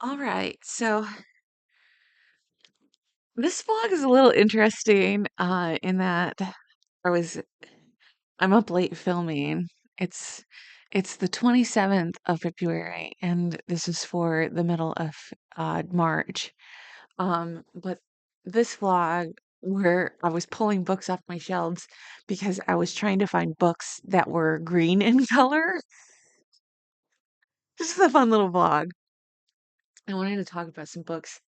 All right. So this vlog is a little interesting in that I was I'm up late filming. It's it's the 27th of February and this is for the middle of March. But this vlog where I was pulling books off my shelves because I was trying to find books that were green in color. This is a fun little vlog. I wanted to talk about some books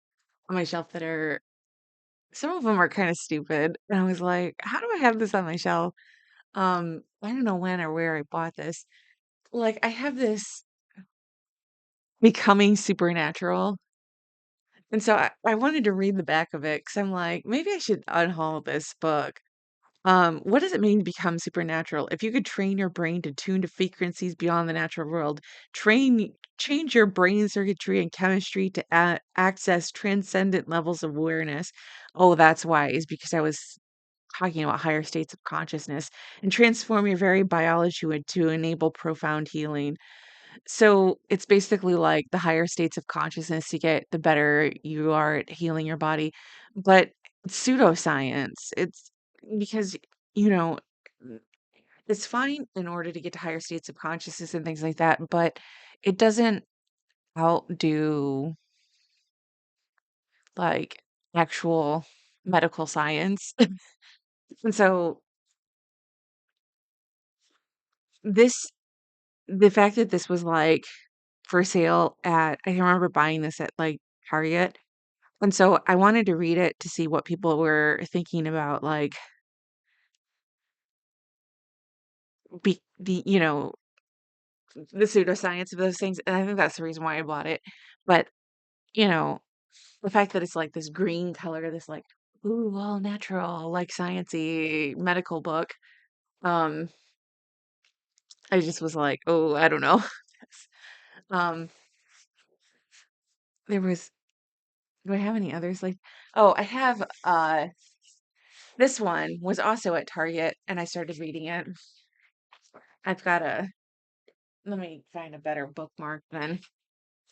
on my shelf that are some of them are kind of stupid. And I was like, how do I have this on my shelf? I don't know when or where I bought this. Like, I have this Becoming Supernatural. And so I wanted to read the back of it because I'm like, maybe I should unhaul this book. What does it mean to become supernatural? If you could train your brain to tune to frequencies beyond the natural world, change your brain circuitry and chemistry to access transcendent levels of awareness. Oh, that's why, is because I was talking about higher states of consciousness and transform your very biology to enable profound healing. So it's basically like the higher states of consciousness you get, the better you are at healing your body. But it's pseudoscience. It's because, you know, n- it's fine in order to get to higher states of consciousness and things like that, but it doesn't outdo like actual medical science. And so this the fact that this was like for sale at I can remember buying this at like Target. And so I wanted to read it to see what people were thinking about like the the pseudoscience of those things. And I think that's the reason why I bought it. But, you know, the fact that it's like this green color, this like, ooh, all natural, like sciencey medical book. Um, I just was like, oh, I don't know. Um, there was do I have any others like oh, I have this one was also at Target and I started reading it. I've got a let me find a better bookmark than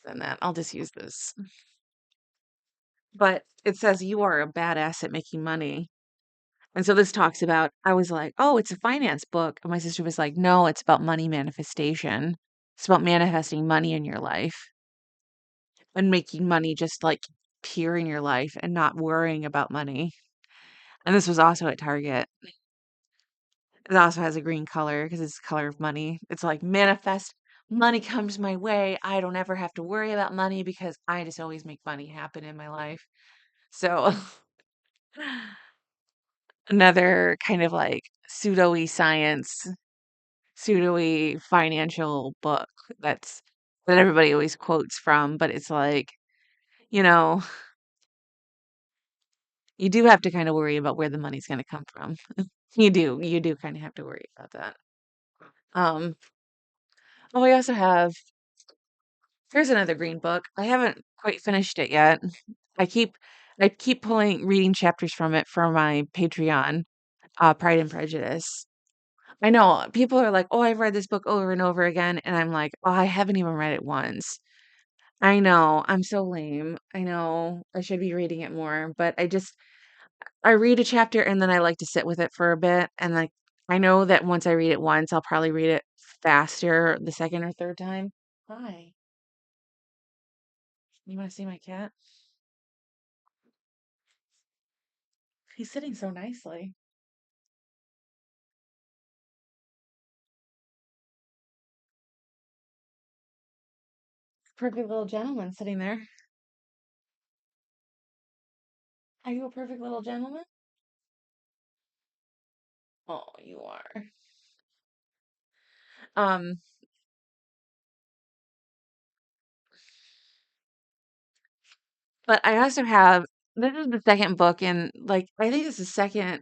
that. I'll just use this. But it says you are a badass at making money. And so this talks about I was like, "Oh, it's a finance book." And my sister was like, "No, it's about money manifestation. It's about manifesting money in your life and making money just like appear in your life and not worrying about money." And this was also at Target. It also has a green color because it's the color of money. It's like manifest money comes my way. I don't ever have to worry about money because I just always make money happen in my life. So another kind of like pseudo-y science, pseudo-y financial book that everybody always quotes from, but it's like, you know, you do have to kind of worry about where the money's going to come from. You do kind of have to worry about that. Um, oh, we also have here's another green book. I haven't quite finished it yet. I keep I keep pulling reading chapters from it for my Patreon, Pride and Prejudice. I know people are like, "Oh, I've read this book over and over again," and I'm like, "Oh, I haven't even read it once." I know, I'm so lame. I know I should be reading it more, but I read a chapter and then I like to sit with it for a bit, and like I know that once I read it once, I'll probably read it faster the second or third time. Hi, you want to see my cat? He's sitting so nicely. Perfect little gentleman sitting there. Are you a perfect little gentleman? Oh, you are. Um, but I also have this is the second book in like I think it's the second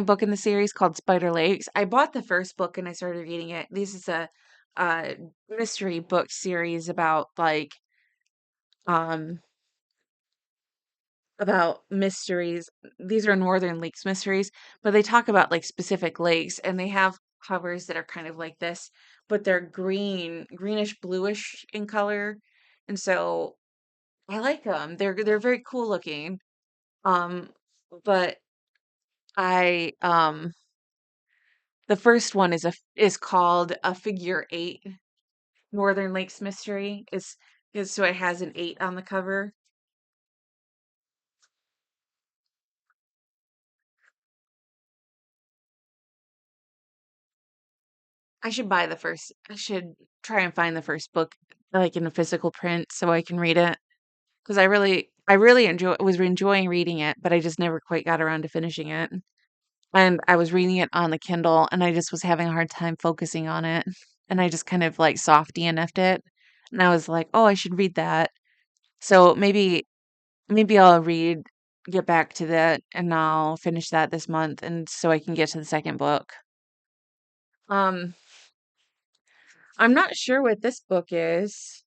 book in the series called Spider Lakes. I bought the first book and I started reading it. This is a mystery book series um about mysteries. These are Northern Lakes mysteries, but they talk about like specific lakes and they have covers that are kind of like this, but they're greenish bluish in color. And so I like them. They're very cool looking. Um, but I the first one is called A Figure Eight. Northern Lakes Mystery is so it has an 8 on the cover. I should try and find the first book like in a physical print so I can read it because I really was enjoying reading it, but I just never quite got around to finishing it. And I was reading it on the Kindle and I just was having a hard time focusing on it. And I just kind of like soft DNF'd it. And I was like, "Oh, I should read that." So maybe I'll get back to that and I'll finish that this month and so I can get to the second book. Um, I'm not sure what this book is.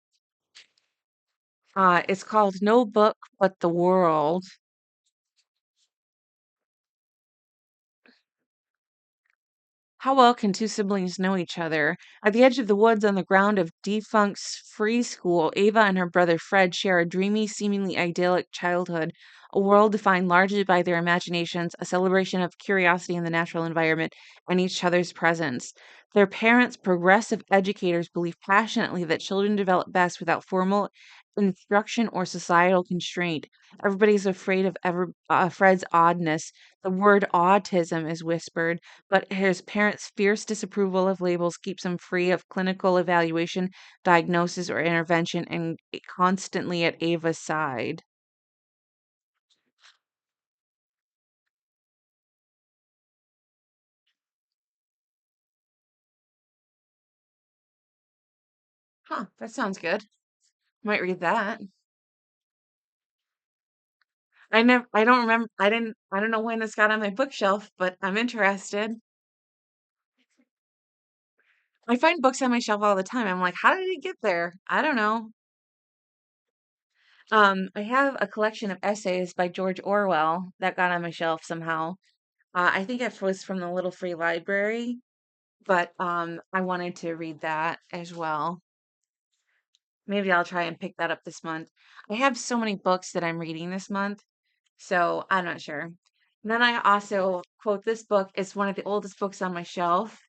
It's called No Book But the World. How well can two siblings know each other? At the edge of the woods on the ground of defunct's free school, Ava and her brother Fred share a dreamy, seemingly idyllic childhood, a world defined largely by their imaginations, a celebration of curiosity in the natural environment, and each other's presence. Their parents, progressive educators, believe passionately that children develop best without formal instruction or societal constraint. Everybody's afraid of Fred's oddness. The word autism is whispered, but his parents' fierce disapproval of labels keeps him free of clinical evaluation, diagnosis, or intervention, and constantly at Ava's side. Huh, that sounds good. Might read that. I don't remember, I don't know when this got on my bookshelf, but I'm interested. I find books on my shelf all the time. I'm like, how did it get there? I don't know. I have a collection of essays by George Orwell that got on my shelf somehow. I think it was from the Little Free Library, but I wanted to read that as well. Maybe I'll try and pick that up this month. I have so many books that I'm reading this month, so I'm not sure. Then I also quote this book. It's one of the oldest books on my shelf.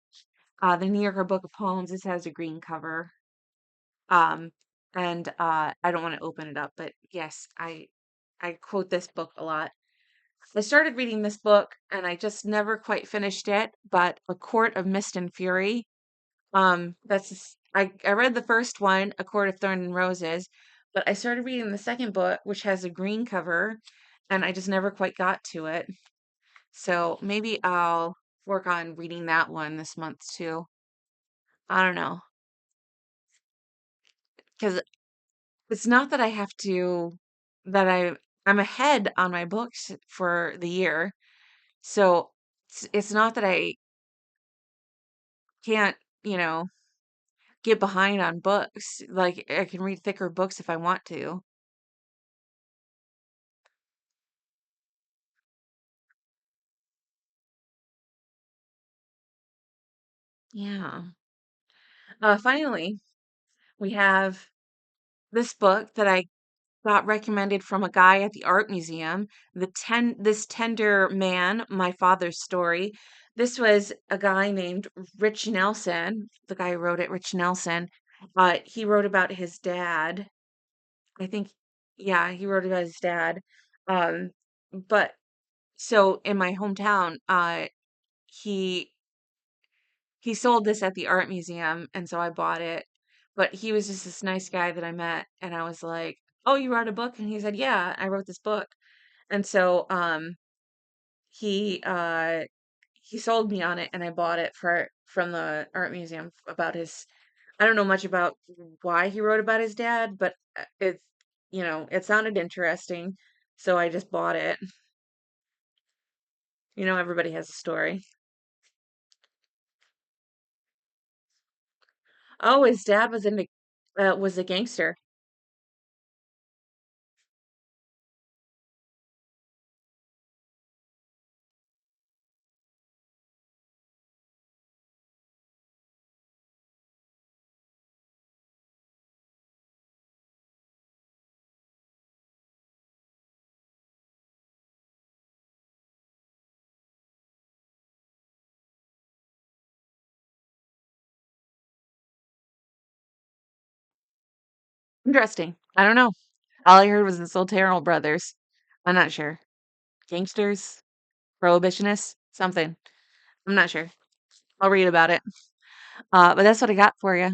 The New Yorker Book of Poems. This has a green cover. Um, and I don't want to open it up, but yes, I quote this book a lot. I started reading this book and I just never quite finished it, but A Court of Mist and Fury. I read the first one, A Court of Thorn and Roses, but I started reading the second book, which has a green cover, and I just never quite got to it. So maybe I'll work on reading that one this month too. I don't know, because it's not that I have to that I'm ahead on my books for the year. So it's not that I can't, you know, get behind on books. Like I can read thicker books if I want to. Yeah. Finally, we have this book that I got recommended from a guy at the art museum. This tender man, my father's story. This was a guy named Rich Nelson. The guy who wrote it, Rich Nelson. He wrote about his dad. I think, yeah, he wrote about his dad. Um, but so in my hometown, he he sold this at the art museum, and so I bought it. But he was just this nice guy that I met, and I was like, "Oh, you wrote a book?" And he said, "Yeah, I wrote this book." And so he he sold me on it and I bought it for from the art museum about his I don't know much about why he wrote about his dad, but it sounded interesting, so I just bought it. Everybody has a story. Oh, his dad was a gangster. Interesting. I don't know. All I heard was the Soltero brothers. I'm not sure. Gangsters? Prohibitionists? Something. I'm not sure. I'll read about it. But that's what I got for you.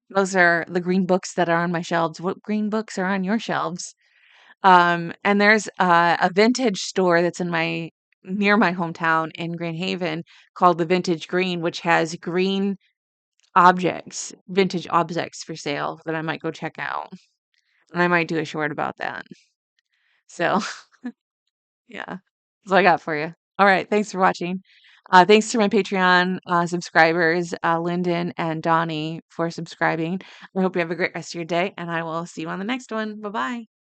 Those are the green books that are on my shelves. What green books are on your shelves? And there's a vintage store that's in my near my hometown in Grand Haven called the Vintage Green, which has green objects, vintage objects for sale that I might go check out. And I might do a short about that. So, yeah. That's all I got for you. All right. Thanks for watching. Thanks to my Patreon subscribers, Lyndon and Donnie, for subscribing. I hope you have a great rest of your day, and I will see you on the next one. Bye bye.